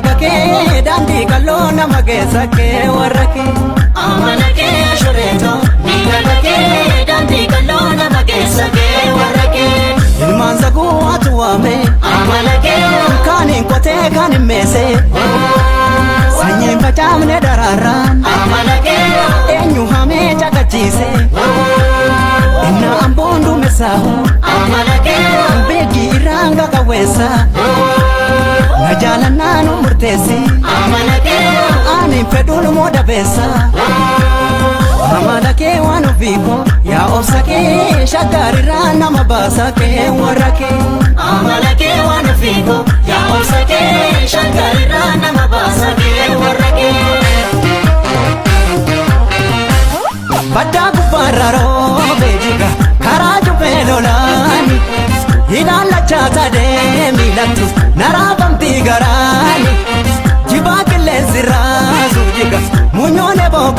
Miidhagake daandii qal'oo nama keessa kee warra kee. Amala kee ashureeto. Miidhagake daandii qal'oo nama keessa kee warra kee. Ilmaan saguu atu waame. Amala kee. Kaaniin qotee kaaniin meesee. Sanyiin facaafne daraaraan. Amala kee. Eenyu hamee caqachiise. Inna amboon duumessaahu. Amala kee. Beekii irraan qaqawweessa. Na jaalannaa nu murteessi. Amala kee. Ani fedhuun mooda beessa. Amala kee waan ofiiko. Yaa obsa kee shaggarirraa nama baasa kee warra kee. Amala kee waan ofiiko. Yaa obsa kee shaggarirraa nama baasa kee warra kee. Baddaa gubbaarra roobee jiga karaa jubbee lolaani. Ilaalachaa taatee miilatti naraafamtii garaani. Jibaa qilleensi raasu jiga muunyoon eeboo